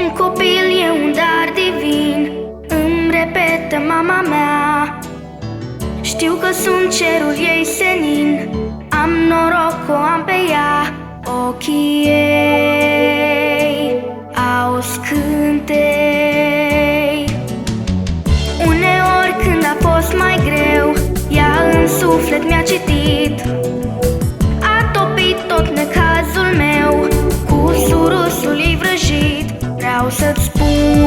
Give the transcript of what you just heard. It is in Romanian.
Un copil e un dar divin, îmi repetă mama mea. Știu că sunt cerul ei senin, am noroc că o am pe ea. Ochii ei au scântei. Uneori când a fost mai greu, ea în suflet mi-a citit. A topit tot necazul meu cu surusul ei vrăjit. Vreau să-ți spun